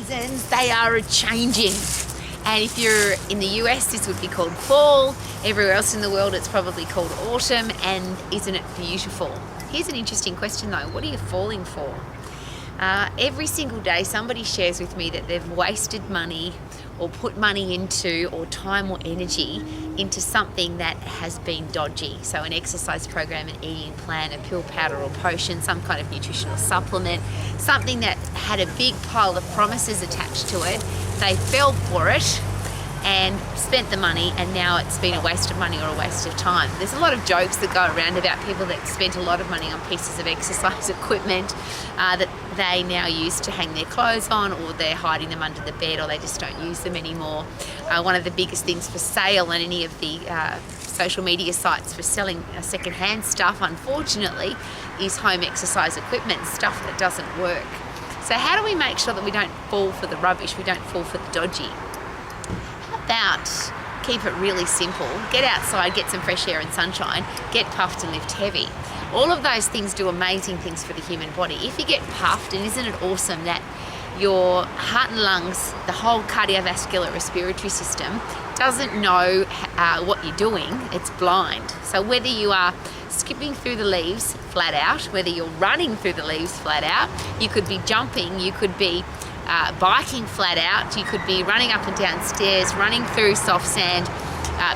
seasons, they are changing. And if you're in the US, this would be called fall. Everywhere else in the world, it's probably called autumn. And isn't it beautiful? Here's an interesting question though. What are you falling for? Every single day, somebody shares with me that they've wasted money or put money into, or time or energy into something that has been dodgy. So an exercise program, an eating plan, a pill, powder or potion, some kind of nutritional supplement, something that had a big pile of promises attached to it. They fell for it and spent the money, and now it's been a waste of money or a waste of time. There's a lot of jokes that go around about people that spent a lot of money on pieces of exercise equipment that they now use to hang their clothes on, or they're hiding them under the bed, or they just don't use them anymore. One of the biggest things for sale on any of the social media sites for selling secondhand stuff, unfortunately, is home exercise equipment, stuff that doesn't work. So how do we make sure that we don't fall for the rubbish, we don't fall for the dodgy? About keep it really simple. Get outside, get some fresh air and sunshine, get puffed and lift heavy. All of those things do amazing things for the human body. If you get puffed, and isn't it awesome that your heart and lungs, the whole cardiovascular respiratory system, doesn't know what you're doing, it's blind. So whether you are skipping through the leaves flat out, whether you're running through the leaves flat out, you could be jumping, you could be biking flat out, you could be running up and down stairs, running through soft sand,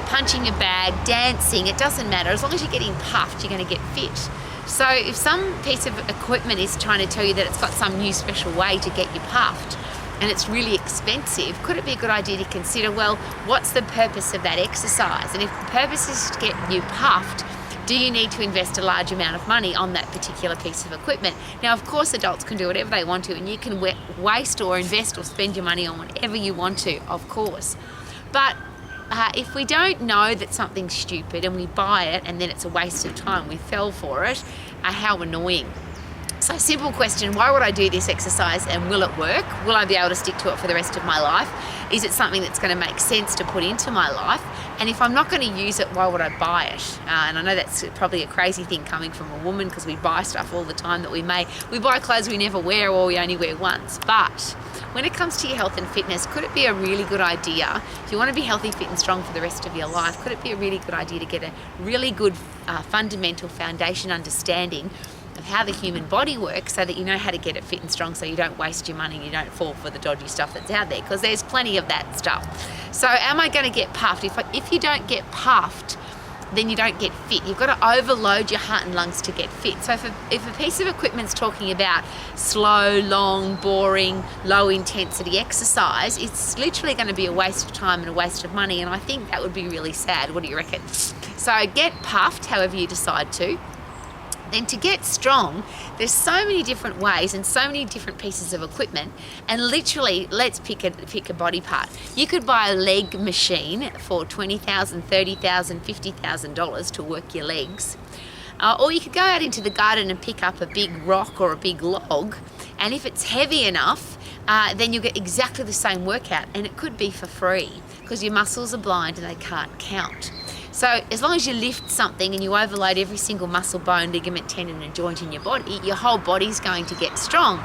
punching a bag, dancing, it doesn't matter. As long as you're getting puffed, you're going to get fit. So if some piece of equipment is trying to tell you that it's got some new special way to get you puffed and it's really expensive, could it be a good idea to consider, well, what's the purpose of that exercise? And if the purpose is to get you puffed, do you need to invest a large amount of money on that particular piece of equipment? Now, of course, adults can do whatever they want to, and you can waste or invest or spend your money on whatever you want to, of course. But if we don't know that something's stupid and we buy it and then it's a waste of time, we fell for it, how annoying. So simple question, why would I do this exercise and will it work? Will I be able to stick to it for the rest of my life? Is it something that's going to make sense to put into my life? And if I'm not going to use it, why would I buy it? And I know that's probably a crazy thing coming from a woman, because we buy stuff all the time that we buy clothes we never wear, or we only wear once. But when it comes to your health and fitness, could it be a really good idea, if you want to be healthy, fit and strong for the rest of your life, could it be a really good idea to get a really good fundamental foundation understanding of how the human body works, so that you know how to get it fit and strong, so you don't waste your money and you don't fall for the dodgy stuff that's out there, because there's plenty of that stuff. So am I going to get puffed? If you don't get puffed, then you don't get fit. You've got to overload your heart and lungs to get fit. So if a piece of equipment's talking about slow, long, boring, low intensity exercise, it's literally going to be a waste of time and a waste of money, and I think that would be really sad. What do you reckon? So get puffed however you decide to. Then to get strong, there's so many different ways and so many different pieces of equipment, and literally, let's pick a body part. You could buy a leg machine for $20,000, $30,000, $50,000 to work your legs. Or you could go out into the garden and pick up a big rock or a big log, and if it's heavy enough, then you'll get exactly the same workout, and it could be for free, because your muscles are blind and they can't count. So as long as you lift something and you overload every single muscle, bone, ligament, tendon and joint in your body, your whole body's going to get strong.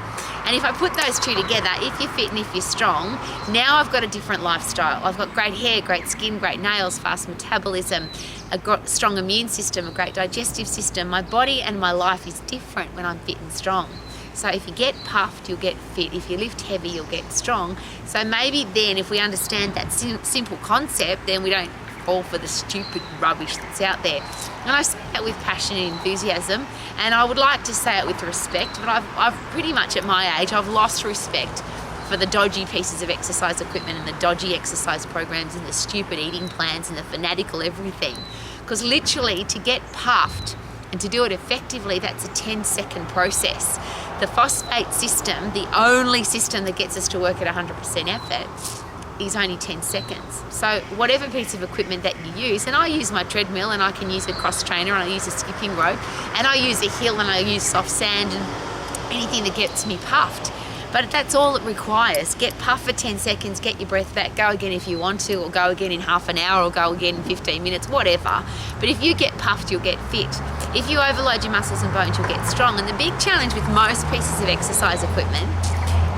And if I put those two together, if you're fit and if you're strong, now I've got a different lifestyle. I've got great hair, great skin, great nails, fast metabolism, a strong immune system, a great digestive system. My body and my life is different when I'm fit and strong. So if you get puffed, you'll get fit. If you lift heavy, you'll get strong. So maybe then, if we understand that simple concept, then we don't fall for the stupid rubbish that's out there. And I say that with passion and enthusiasm, and I would like to say it with respect, but I've pretty much, at my age, I've lost respect for the dodgy pieces of exercise equipment and the dodgy exercise programs and the stupid eating plans and the fanatical everything. Because literally, to get puffed and to do it effectively, that's a 10-second process. The phosphate system, the only system that gets us to work at 100% effort, is only 10 seconds. So whatever piece of equipment that you use, and I use my treadmill, and I can use a cross trainer, and I use a skipping rope, and I use a hill, and I use soft sand, and anything that gets me puffed. But that's all it requires. Get puffed for 10 seconds, get your breath back, go again if you want to, or go again in half an hour, or go again in 15 minutes, whatever. But if you get puffed, you'll get fit. If you overload your muscles and bones, you'll get strong. And the big challenge with most pieces of exercise equipment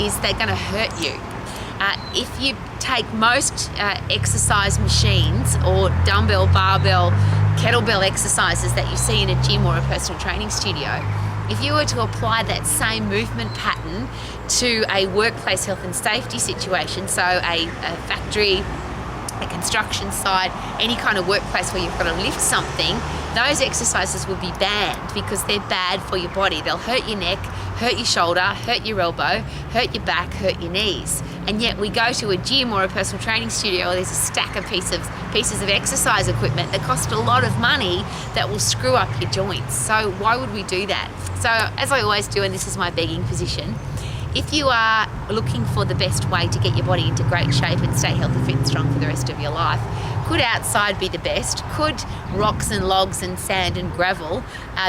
is they're going to hurt you. If you take most exercise machines or dumbbell, barbell, kettlebell exercises that you see in a gym or a personal training studio, if you were to apply that same movement pattern to a workplace health and safety situation, so a factory, a construction site, any kind of workplace where you've got to lift something, those exercises would be banned because they're bad for your body. They'll hurt your neck, hurt your shoulder, hurt your elbow, hurt your back, hurt your knees. And yet we go to a gym or a personal training studio where there's a stack of pieces of exercise equipment that cost a lot of money that will screw up your joints. So why would we do that? So as I always do, and this is my begging position, if you are looking for the best way to get your body into great shape and stay healthy, fit and strong for the rest of your life, could outside be the best? Could rocks and logs and sand and gravel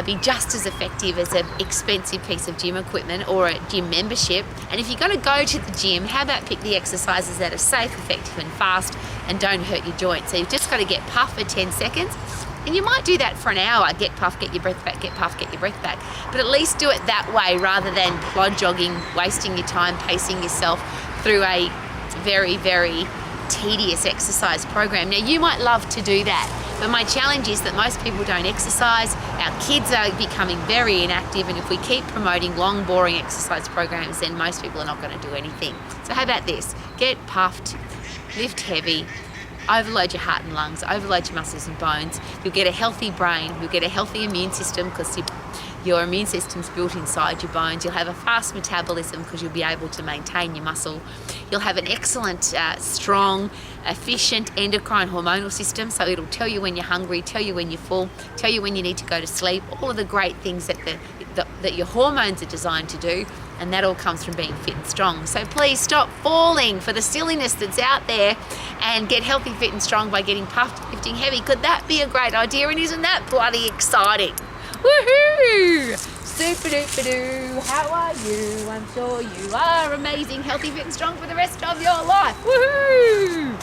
be just as effective as an expensive piece of gym equipment or a gym membership? And if you're going to go to the gym, how about pick the exercises that are safe, effective and fast and don't hurt your joints? So you've just got to get puff for 10 seconds. And you might do that for an hour, get puff, get your breath back, get puff, get your breath back. But at least do it that way rather than plod jogging, wasting your time, pacing yourself through a very, very tedious exercise program. Now, you might love to do that, but my challenge is that most people don't exercise. Our kids are becoming very inactive, and if we keep promoting long, boring exercise programs, then most people are not going to do anything. So how about this? Get puffed, lift heavy, overload your heart and lungs, overload your muscles and bones. You'll get a healthy brain, you'll get a healthy immune system because your immune system's built inside your bones. You'll have a fast metabolism because you'll be able to maintain your muscle. You'll have an excellent, strong, efficient endocrine hormonal system, so it'll tell you when you're hungry, tell you when you're full, tell you when you need to go to sleep, all of the great things that your hormones are designed to do, and that all comes from being fit and strong. So please stop falling for the silliness that's out there and get healthy, fit and strong by getting puffed, lifting heavy. Could that be a great idea? And isn't that bloody exciting? Woohoo! Super duper doo, how are you? I'm sure you are amazing, healthy, fit and strong for the rest of your life. Woohoo!